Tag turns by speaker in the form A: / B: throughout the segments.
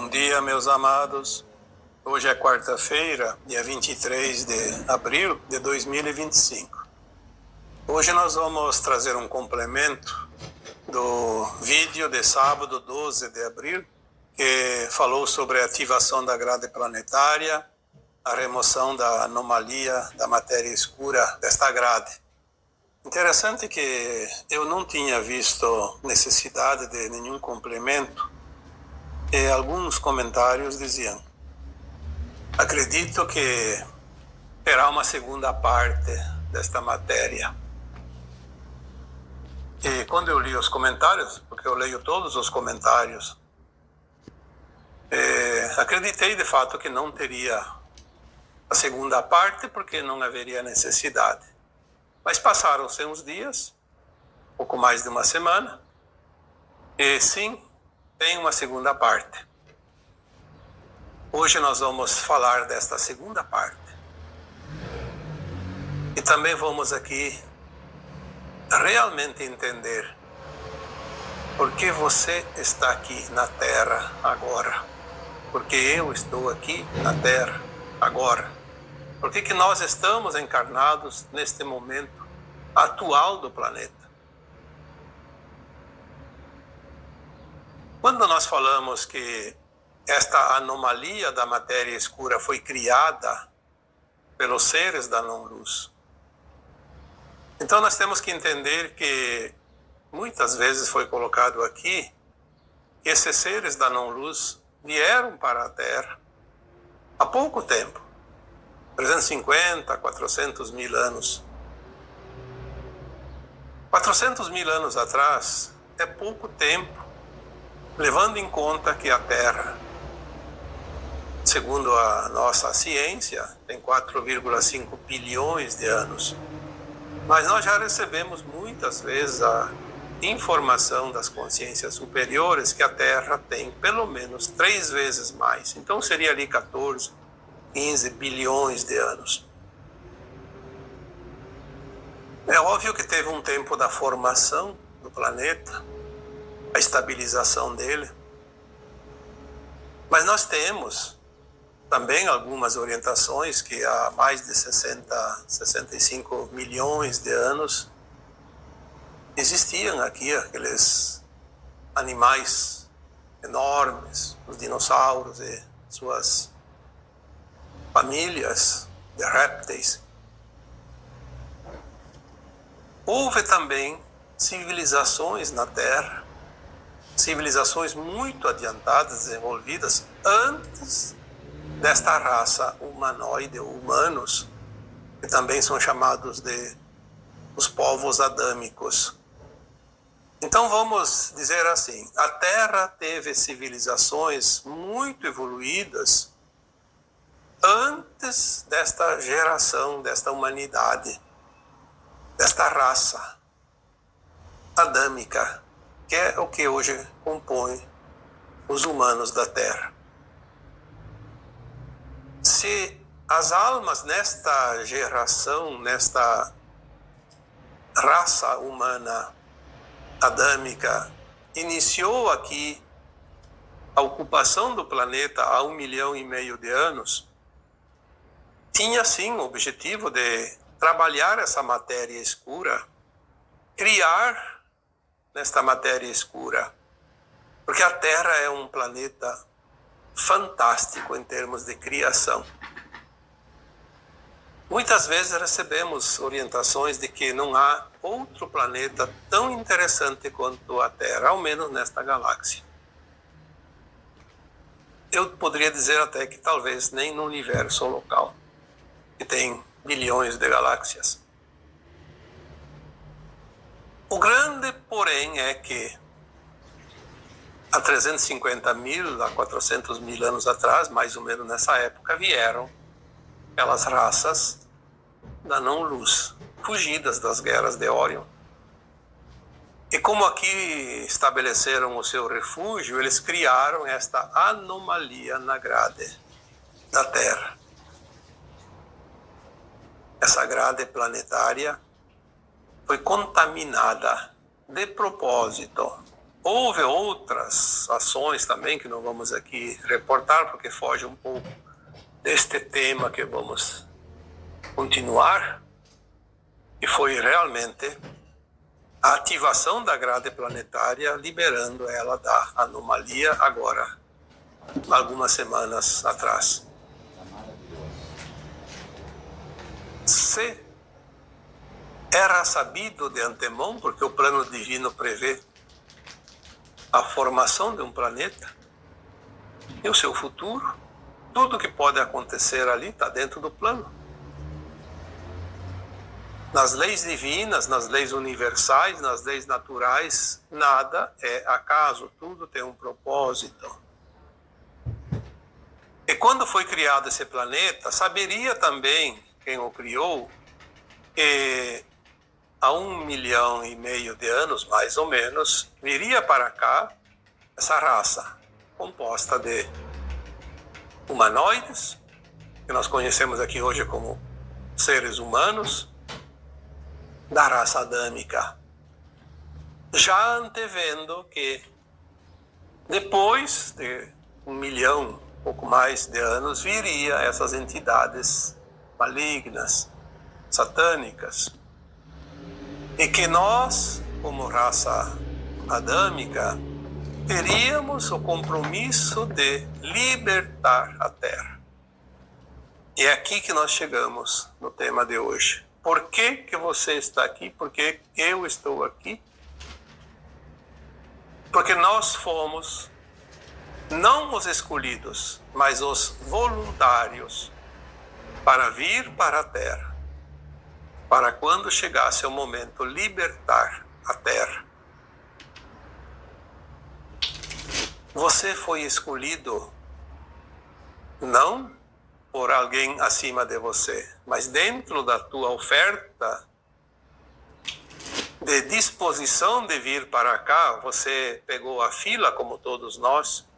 A: Bom dia, meus amados. Hoje é quarta-feira, dia 23 de abril de 2025. Hoje nós vamos trazer um complemento do vídeo de sábado, 12 de abril, que falou sobre a ativação da grade planetária, a remoção da anomalia da matéria escura desta grade. Interessante que eu não tinha visto necessidade de nenhum complemento, e alguns comentários diziam: acredito que terá uma segunda parte desta matéria. E quando eu li os comentários, porque eu leio todos os comentários, acreditei de fato que não teria a segunda parte, porque não haveria necessidade. Mas passaram-se uns dias, pouco mais de uma semana, e sim, tem uma segunda parte. Hoje nós vamos falar desta segunda parte. E também vamos aqui realmente entender por que você está aqui na Terra agora. Porque eu estou aqui na Terra agora. Por que nós estamos encarnados neste momento atual do planeta? Quando nós falamos que esta anomalia da matéria escura foi criada pelos seres da não-luz, então nós temos que entender que muitas vezes foi colocado aqui que esses seres da não-luz vieram para a Terra há pouco tempo, 350, 400 mil anos. 400 mil anos atrás é pouco tempo, levando em conta que a Terra, segundo a nossa ciência, tem 4,5 bilhões de anos. Mas nós já recebemos muitas vezes a informação das consciências superiores que a Terra tem pelo menos 3 vezes mais. Então seria ali 14, 15 bilhões de anos. É óbvio que teve um tempo da formação do planeta, a estabilização dele. Mas nós temos também algumas orientações que há mais de 65 milhões de anos existiam aqui aqueles animais enormes, os dinossauros e suas famílias de répteis. Houve também civilizações na Terra, civilizações muito adiantadas, desenvolvidas antes desta raça humanoide ou humanos, que também são chamados de os povos adâmicos. Então vamos dizer assim, a Terra teve civilizações muito evoluídas antes desta geração, desta humanidade, desta raça adâmica, que é o que hoje compõe os humanos da Terra. Se as almas nesta geração, nesta raça humana adâmica, iniciou aqui a ocupação do planeta há 1,5 milhão de anos, tinha sim o objetivo de trabalhar essa matéria escura, criar nesta matéria escura, porque a Terra é um planeta fantástico em termos de criação. Muitas vezes recebemos orientações de que não há outro planeta tão interessante quanto a Terra, ao menos nesta galáxia. Eu poderia dizer até que talvez nem no universo local, que tem bilhões de galáxias. O grande, porém, é que há 350 mil, há 400 mil anos atrás, mais ou menos nessa época, vieram aquelas raças da não-luz, fugidas das guerras de Órion. E como aqui estabeleceram o seu refúgio, eles criaram esta anomalia na grade da Terra. Essa grade planetária foi contaminada de propósito, Houve outras ações também que não vamos aqui reportar, porque foge um pouco deste tema que vamos continuar, e foi realmente a ativação da grade planetária, liberando ela da anomalia agora, algumas semanas atrás. Se era sabido de antemão, porque o plano divino prevê a formação de um planeta e o seu futuro, tudo que pode acontecer ali está dentro do plano. Nas leis divinas, nas leis universais, nas leis naturais, nada é acaso, tudo tem um propósito. E quando foi criado esse planeta, saberia também quem o criou que há 1,5 milhão de anos, mais ou menos, viria para cá essa raça composta de humanoides, que nós conhecemos aqui hoje como seres humanos, da raça adâmica, já antevendo que depois de 1 milhão, pouco mais de anos, viria essas entidades malignas, satânicas, e que nós, como raça adâmica, teríamos o compromisso de libertar a Terra. E é aqui que nós chegamos no tema de hoje. Por que que você está aqui? Por que eu estou aqui? Porque nós fomos não os escolhidos, mas os voluntários para vir para a Terra, para quando chegasse o momento libertar a Terra. Você foi escolhido não por alguém acima de você, mas dentro da tua oferta de disposição de vir para cá, você pegou a fila como todos nós,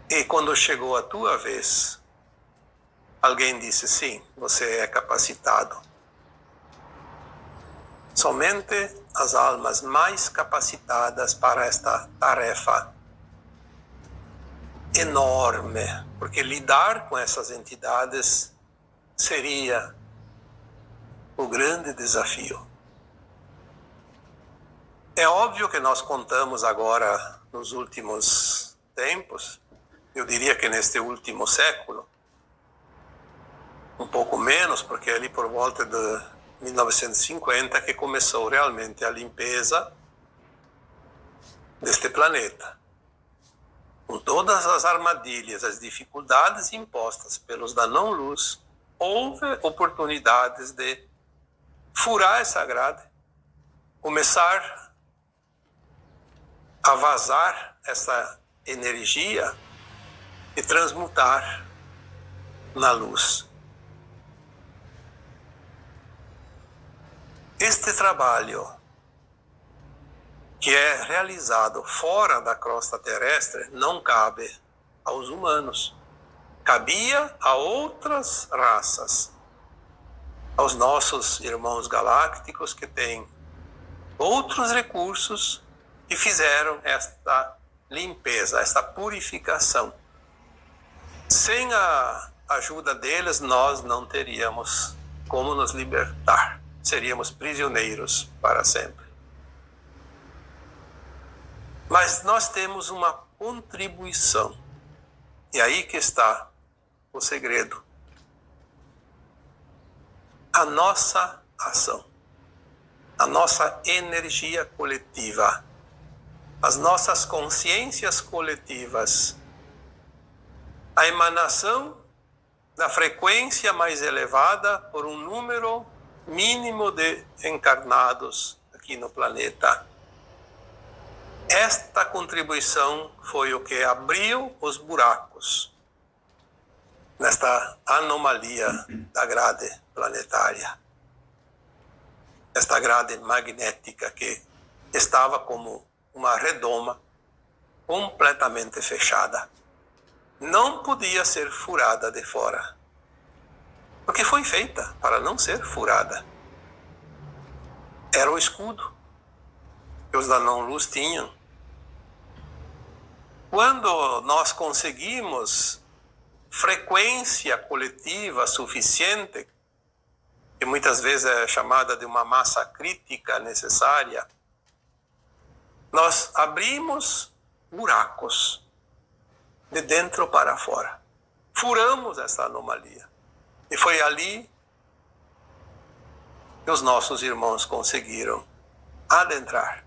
A: e quando chegou a tua vez, alguém disse sim, você é capacitado. Somente as almas mais capacitadas para esta tarefa enorme, porque lidar com essas entidades seria o grande desafio. É óbvio que nós contamos agora, nos últimos tempos, eu diria que neste último século, um pouco menos, porque ali por volta de 1950 que começou realmente a limpeza deste planeta. Com todas as armadilhas, as dificuldades impostas pelos da não-luz, houve oportunidades de furar essa grade, começar a vazar essa energia e transmutar na luz. Este trabalho, que é realizado fora da crosta terrestre, não cabe aos humanos. Cabia a outras raças, aos nossos irmãos galácticos que têm outros recursos e fizeram esta limpeza, esta purificação. Sem a ajuda deles, nós não teríamos como nos libertar. Seríamos prisioneiros para sempre. Mas nós temos uma contribuição. E aí que está o segredo. A nossa ação, a nossa energia coletiva, as nossas consciências coletivas, a emanação da frequência mais elevada por um número mínimo de encarnados aqui no planeta. Esta contribuição foi o que abriu os buracos nesta anomalia da grade planetária. Esta grade magnética que estava como uma redoma completamente fechada. Não podia ser furada de fora, porque foi feita para não ser furada. Era o escudo. que os da não-luz tinham. Quando nós conseguimos frequência coletiva suficiente, que muitas vezes é chamada de uma massa crítica necessária, nós abrimos buracos de dentro para fora. Furamos essa anomalia. E foi ali que os nossos irmãos conseguiram adentrar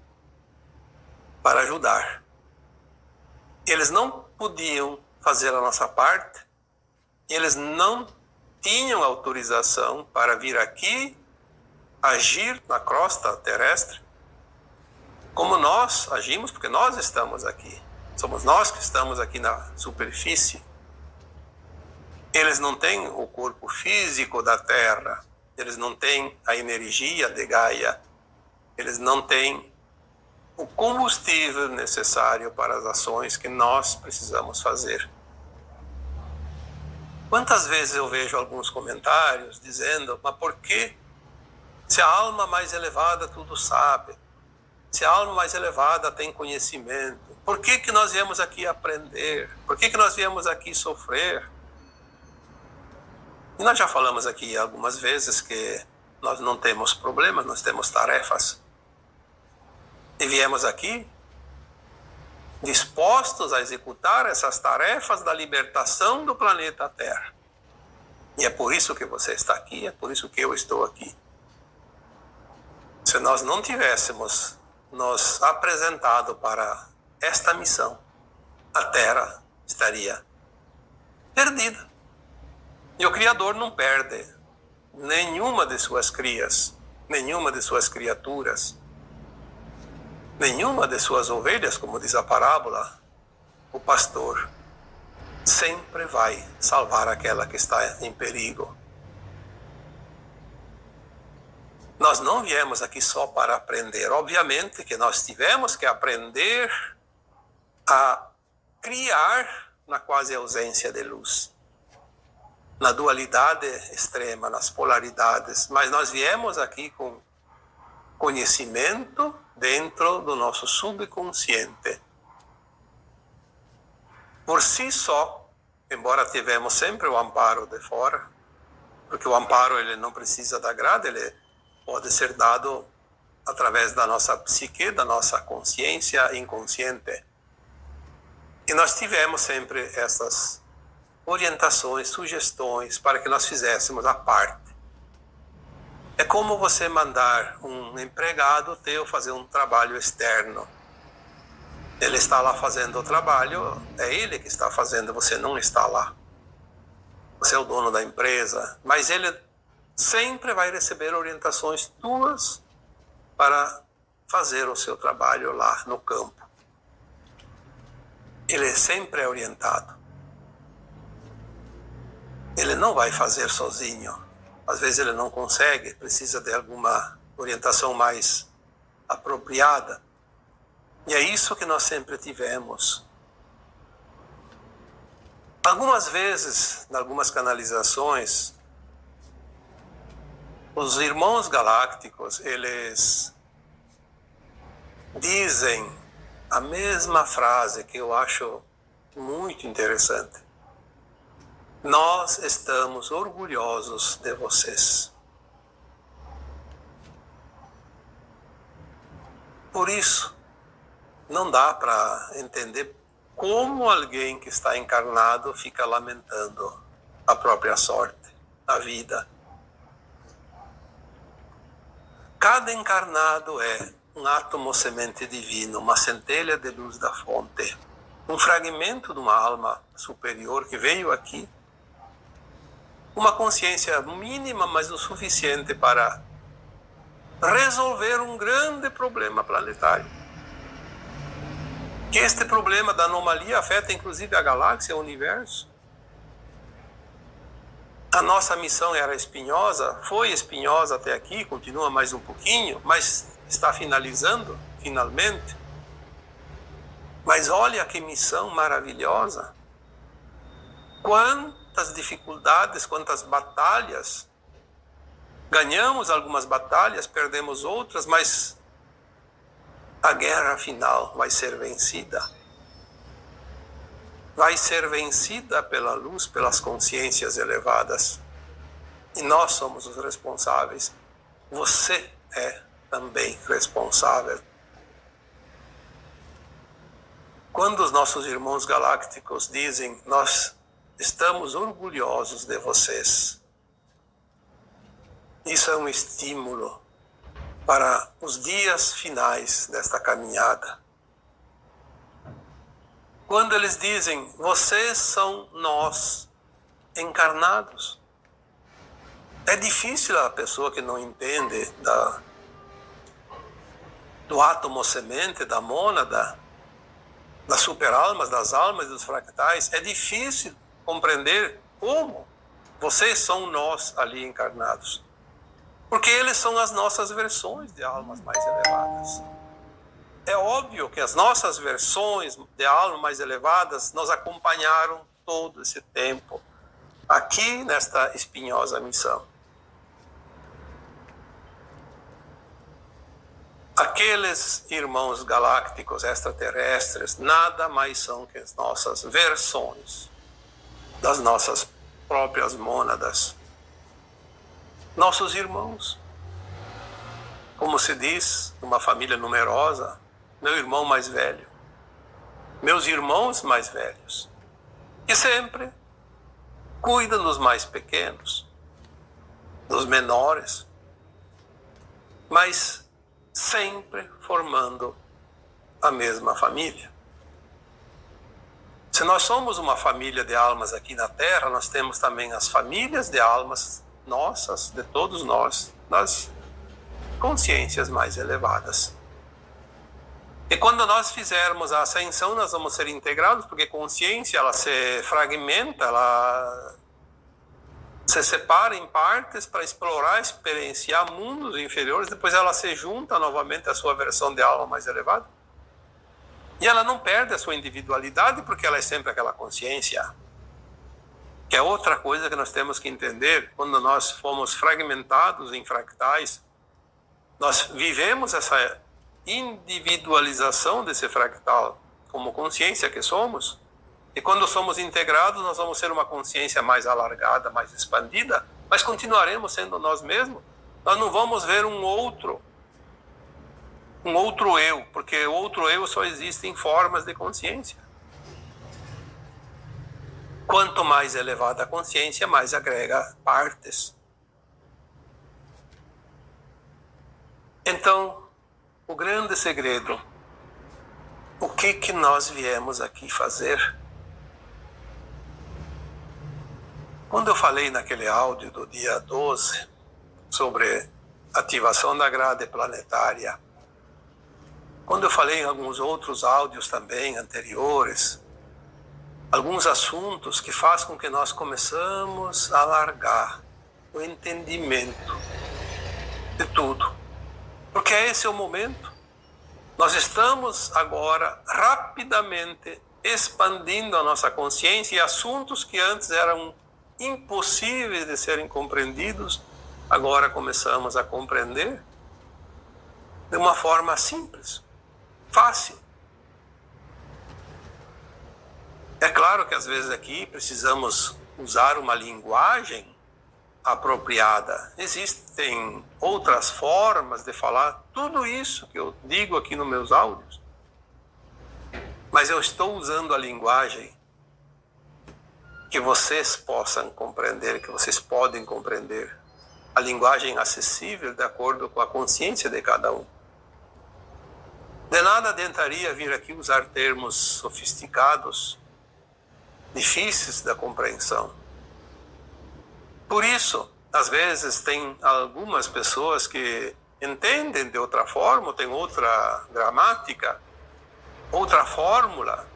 A: para ajudar. Eles não podiam fazer a nossa parte, eles não tinham autorização para vir aqui agir na crosta terrestre, como nós agimos, porque nós estamos aqui. Somos nós que estamos aqui na superfície. Eles não têm o corpo físico da Terra, eles não têm a energia de Gaia, eles não têm o combustível necessário para as ações que nós precisamos fazer. Quantas vezes eu vejo alguns comentários dizendo, mas por que, se a alma mais elevada tudo sabe, se a alma mais elevada tem conhecimento, por que que nós viemos aqui aprender? Por que que nós viemos aqui sofrer? E nós já falamos aqui algumas vezes que nós não temos problemas, nós temos tarefas. E viemos aqui dispostos a executar essas tarefas da libertação do planeta Terra. E é por isso que você está aqui, é por isso que eu estou aqui. Se nós não tivéssemos nos apresentado para esta missão, a Terra estaria perdida. E o Criador não perde nenhuma de suas crias, nenhuma de suas criaturas, nenhuma de suas ovelhas, como diz a parábola. O pastor sempre vai salvar aquela que está em perigo. Nós não viemos aqui só para aprender. Obviamente que nós tivemos que aprender a criar na quase ausência de luz, na dualidade extrema, nas polaridades. Mas nós viemos aqui com conhecimento dentro do nosso subconsciente. Por si só, embora tivemos sempre o amparo de fora, porque o amparo ele não precisa da grade, ele pode ser dado através da nossa psique, da nossa consciência inconsciente. E nós tivemos sempre essas orientações, sugestões para que nós fizéssemos a parte. É como você mandar um empregado teu fazer um trabalho externo. Ele está lá fazendo o trabalho, é ele que está fazendo, você não está lá. Você é o dono da empresa, mas ele sempre vai receber orientações tuas para fazer o seu trabalho lá no campo. Ele sempre é orientado. Ele não vai fazer sozinho. Às vezes ele não consegue, precisa de alguma orientação mais apropriada. E é isso que nós sempre tivemos. Algumas vezes, em algumas canalizações, os irmãos galácticos, eles dizem a mesma frase que eu acho muito interessante. Nós estamos orgulhosos de vocês. Por isso, não dá para entender como alguém que está encarnado fica lamentando a própria sorte, a vida. Cada encarnado é um átomo semente divino, uma centelha de luz da fonte, um fragmento de uma alma superior que veio aqui, uma consciência mínima, mas o suficiente para resolver um grande problema planetário. Que este problema da anomalia afeta inclusive a galáxia, o universo. A nossa missão era espinhosa, foi espinhosa até aqui, continua mais um pouquinho, mas está finalizando, finalmente. Mas olha que missão maravilhosa. Quantas dificuldades, quantas batalhas. Ganhamos algumas batalhas, perdemos outras, mas a guerra final vai ser vencida. Vai ser vencida pela luz, pelas consciências elevadas. E nós somos os responsáveis. Você é também responsável. Quando os nossos irmãos galácticos dizem, nós estamos orgulhosos de vocês, isso é um estímulo para os dias finais desta caminhada. Quando eles dizem, vocês são nós encarnados, é difícil a pessoa que não entende do átomo semente, da mônada, das superalmas, das almas e dos fractais, é difícil compreender como vocês são nós ali encarnados. Porque eles são as nossas versões de almas mais elevadas. É óbvio que as nossas versões de almas mais elevadas nos acompanharam todo esse tempo, aqui nesta espinhosa missão. Aqueles irmãos galácticos extraterrestres nada mais são que as nossas versões das nossas próprias mônadas. Nossos irmãos. Como se diz, numa família numerosa, meu irmão mais velho, meus irmãos mais velhos, que sempre cuidam dos mais pequenos, dos menores, mas sempre formando a mesma família. Se nós somos uma família de almas aqui na Terra, nós temos também as famílias de almas nossas, de todos nós, das consciências mais elevadas. E quando nós fizermos a ascensão, nós vamos ser integrados, porque consciência, ela se fragmenta, ela se separa em partes para explorar, experienciar mundos inferiores, depois ela se junta novamente à sua versão de alma mais elevada. E ela não perde a sua individualidade, porque ela é sempre aquela consciência. Que é outra coisa que nós temos que entender, quando nós fomos fragmentados em fractais, nós vivemos essa individualização desse fractal como consciência que somos, e quando somos integrados, nós vamos ser uma consciência mais alargada, mais expandida, mas continuaremos sendo nós mesmos. Nós não vamos ver um outro eu, porque o outro eu só existe em formas de consciência. Quanto mais elevada a consciência, mais agrega partes. Então, o grande segredo, o que nós viemos aqui fazer? Quando eu falei naquele áudio do dia 12 sobre ativação da grade planetária, quando eu falei em alguns outros áudios também anteriores, alguns assuntos que fazem com que nós começamos a alargar o entendimento de tudo. Porque esse é o momento. Nós estamos agora rapidamente expandindo a nossa consciência e assuntos que antes eram impossíveis de serem compreendidos, agora começamos a compreender de uma forma simples, fácil. É claro que às vezes aqui precisamos usar uma linguagem apropriada. Existem outras formas de falar tudo isso que eu digo aqui nos meus áudios. Mas eu estou usando a linguagem que vocês possam compreender, que vocês podem compreender. A linguagem acessível de acordo com a consciência de cada um. De nada adiantaria vir aqui usar termos sofisticados, difíceis da compreensão. Por isso, às vezes, tem algumas pessoas que entendem de outra forma, tem outra gramática, outra fórmula,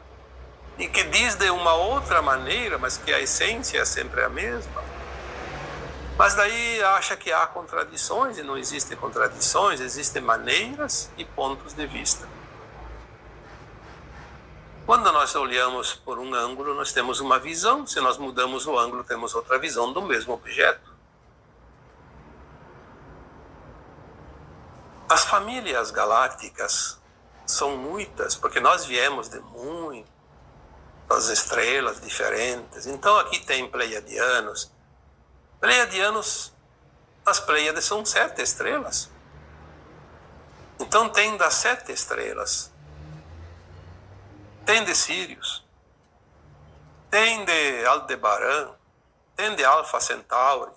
A: e que diz de uma outra maneira, mas que a essência é sempre a mesma. Mas daí acha que há contradições, e não existem contradições, existem maneiras e pontos de vista. Quando nós olhamos por um ângulo, nós temos uma visão. Se nós mudamos o ângulo, temos outra visão do mesmo objeto. As famílias galácticas são muitas, porque nós viemos de muitas estrelas diferentes. Então aqui tem pleiadianos. Pleiadianos, as Pleiades são 7 estrelas. Então tem das 7 estrelas. Tem de Sírius, tem de Aldebaran, tem de Alfa Centauri,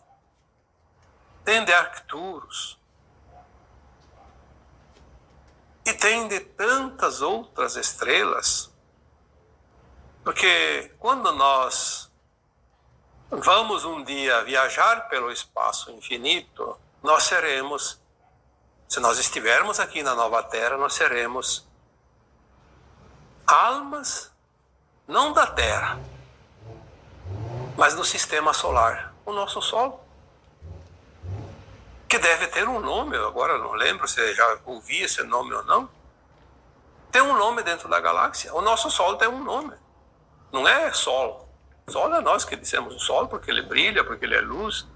A: tem de Arcturus, e tem de tantas outras estrelas, porque quando nós vamos um dia viajar pelo espaço infinito, nós seremos, se nós estivermos aqui na Nova Terra, nós seremos almas, não da Terra, mas do Sistema Solar, o nosso Sol, que deve ter um nome, agora não lembro se já ouvi esse nome ou não. Tem um nome dentro da galáxia. O nosso Sol tem um nome. Não é Sol. Sol é nós que dissemos o Sol porque ele brilha, porque ele é luz.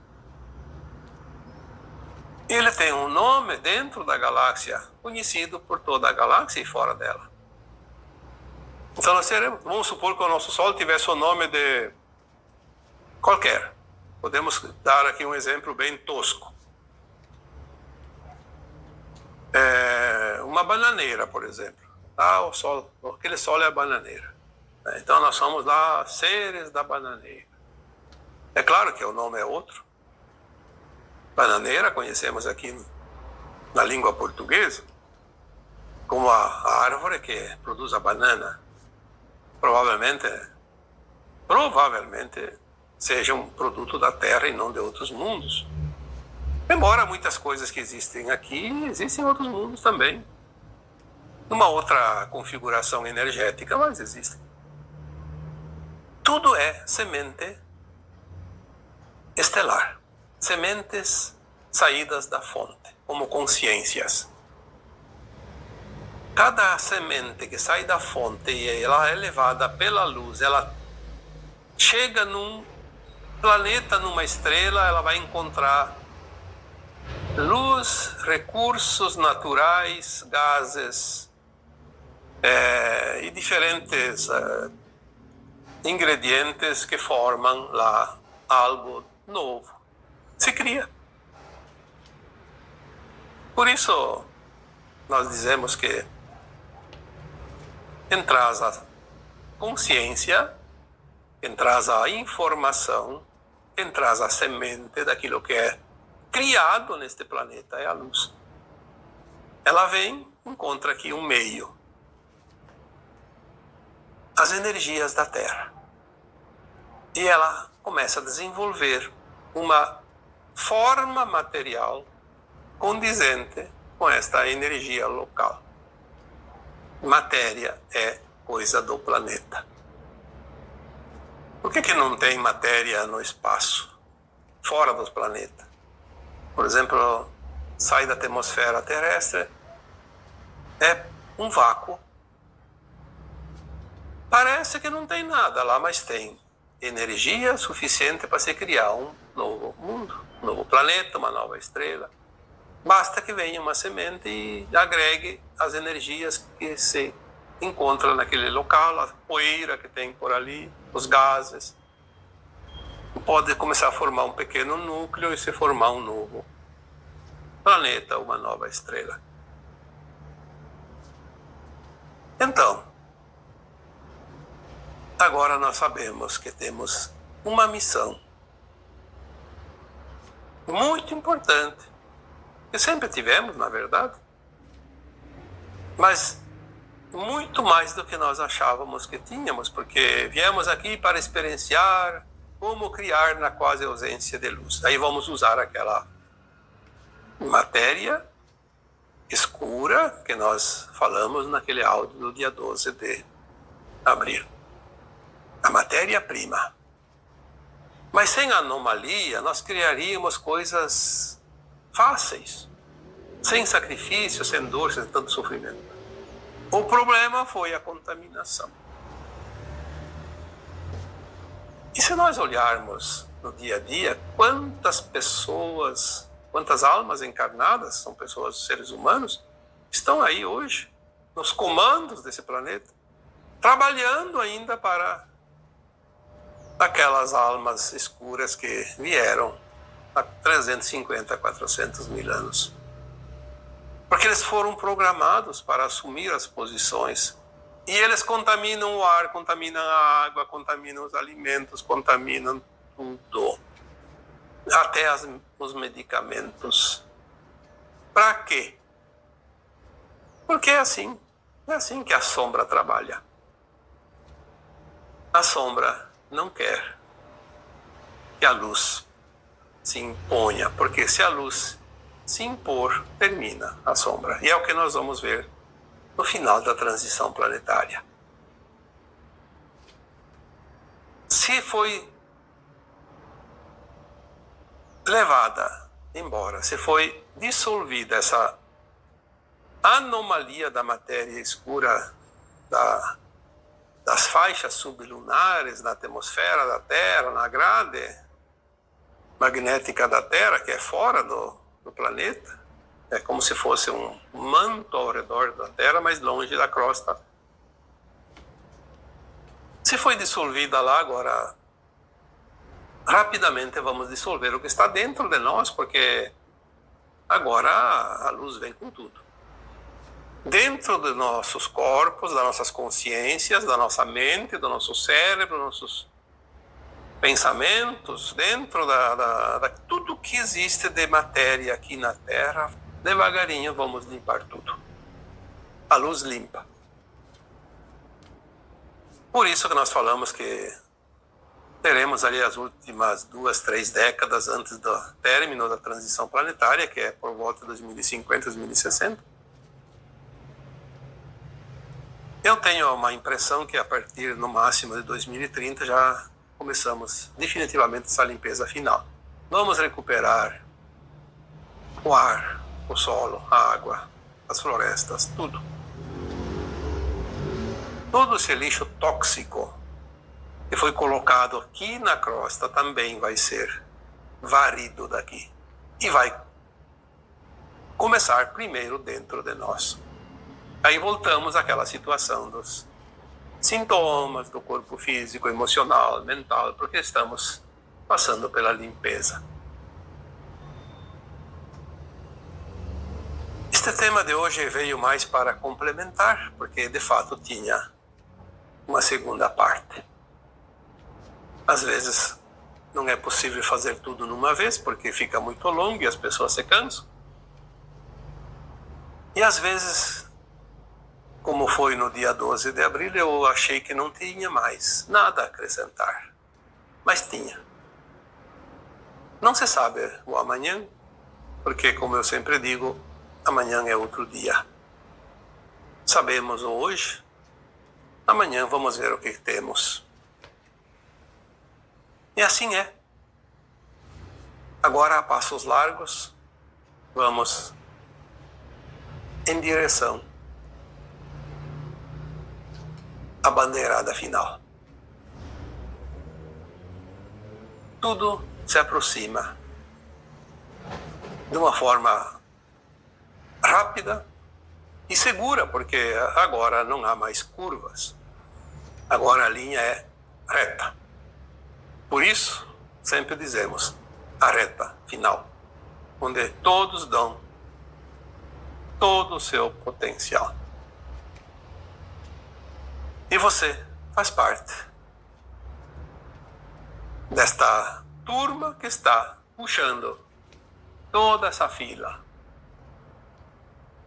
A: Ele tem um nome dentro da galáxia, conhecido por toda a galáxia e fora dela. Então nós seremos, vamos supor que o nosso Sol tivesse o nome de qualquer. Podemos dar aqui um exemplo bem tosco. Uma bananeira, por exemplo. O Sol, aquele Sol é a bananeira. Então nós somos lá seres da bananeira. É claro que o nome é outro. Bananeira conhecemos aqui na língua portuguesa como a árvore que produz a banana. Provavelmente seja um produto da Terra e não de outros mundos. Embora muitas coisas que existem aqui, existem em outros mundos também. Numa outra configuração energética, mas existem. Tudo é semente estelar. Sementes saídas da fonte, como consciências. Cada semente que sai da fonte e ela é levada pela luz, ela chega num planeta, numa estrela, ela vai encontrar luz, recursos naturais, gases e diferentes ingredientes que formam lá algo novo. Se cria. Por isso, nós dizemos que quem traz a consciência, quem traz a informação, quem traz a semente daquilo que é criado neste planeta é a luz. Ela vem, encontra aqui um meio. As energias da Terra. E ela começa a desenvolver uma forma material condizente com esta energia local. Matéria é coisa do planeta. Por que não tem matéria no espaço, fora do planeta? Por exemplo, sai da atmosfera terrestre, é um vácuo. Parece que não tem nada lá, mas tem energia suficiente para se criar um novo mundo, um novo planeta, uma nova estrela. Basta que venha uma semente e agregue as energias que se encontram naquele local, a poeira que tem por ali, os gases. Pode começar a formar um pequeno núcleo e se formar um novo planeta, uma nova estrela. Então, agora nós sabemos que temos uma missão muito importante, que sempre tivemos, na verdade, mas muito mais do que nós achávamos que tínhamos, porque viemos aqui para experienciar como criar na quase ausência de luz. Aí vamos usar aquela matéria escura que nós falamos naquele áudio do dia 12 de abril. A matéria-prima. Mas sem anomalia, nós criaríamos coisas fáceis, sem sacrifício, sem dor, sem tanto sofrimento. O problema foi a contaminação. E se nós olharmos no dia a dia, quantas pessoas, quantas almas encarnadas, são pessoas, seres humanos, estão aí hoje, nos comandos desse planeta, trabalhando ainda para aquelas almas escuras que vieram há 350 a 400 mil anos. Porque eles foram programados para assumir as posições. E eles contaminam o ar, contaminam a água, contaminam os alimentos, contaminam tudo. Até os medicamentos. Para quê? Porque é assim que a sombra trabalha. A sombra não quer que a luz se imponha, porque se a luz se impor, termina a sombra. E é o que nós vamos ver no final da transição planetária. Se foi levada embora, se foi dissolvida essa anomalia da matéria escura das faixas sublunares na atmosfera da Terra, na grade magnética da Terra, que é fora do planeta, é como se fosse um manto ao redor da Terra, mas longe da crosta. Se foi dissolvida lá, agora rapidamente vamos dissolver o que está dentro de nós, porque agora a luz vem com tudo. Dentro dos nossos corpos, das nossas consciências, da nossa mente, do nosso cérebro, dos nossos pensamentos, dentro da tudo que existe de matéria aqui na Terra, devagarinho vamos limpar tudo. A luz limpa. Por isso que nós falamos que teremos ali as últimas 2, 3 décadas antes do término da transição planetária, que é por volta de 2050, 2060. Eu tenho uma impressão que a partir, no máximo, de 2030 já começamos definitivamente essa limpeza final. Vamos recuperar o ar, o solo, a água, as florestas, tudo. Todo esse lixo tóxico que foi colocado aqui na crosta também vai ser varrido daqui. E vai começar primeiro dentro de nós. Aí voltamos àquela situação dos sintomas do corpo físico, emocional, mental, porque estamos passando pela limpeza. Este tema de hoje veio mais para complementar, porque de fato tinha uma segunda parte. Às vezes não é possível fazer tudo numa vez, porque fica muito longo e as pessoas se cansam. E às vezes, como foi no dia 12 de abril, eu achei que não tinha mais nada a acrescentar. Mas tinha. Não se sabe o amanhã, porque, como eu sempre digo, amanhã é outro dia. Sabemos o hoje, amanhã vamos ver o que temos. E assim é. Agora, a passos largos, vamos em direção à bandeirada final. Tudo se aproxima de uma forma rápida e segura, porque agora não há mais curvas. Agora a linha é reta. Por isso, sempre dizemos, a reta final, onde todos dão todo o seu potencial. E você faz parte desta turma que está puxando toda essa fila.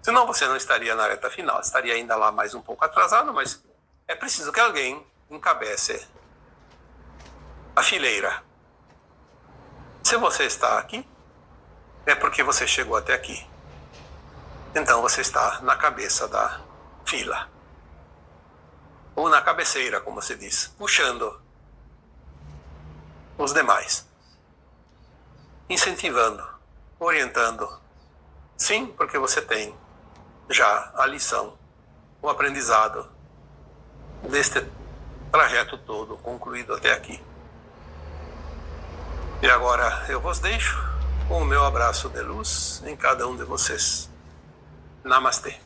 A: Senão você não estaria na reta final, estaria ainda lá mais um pouco atrasado, mas é preciso que alguém encabece a fileira. Se você está aqui, é porque você chegou até aqui. Então você está na cabeça da fila. Ou na cabeceira, como se diz, puxando os demais. Incentivando, orientando. Sim, porque você tem já a lição, o aprendizado deste trajeto todo concluído até aqui. E agora eu vos deixo com o meu abraço de luz em cada um de vocês. Namastê.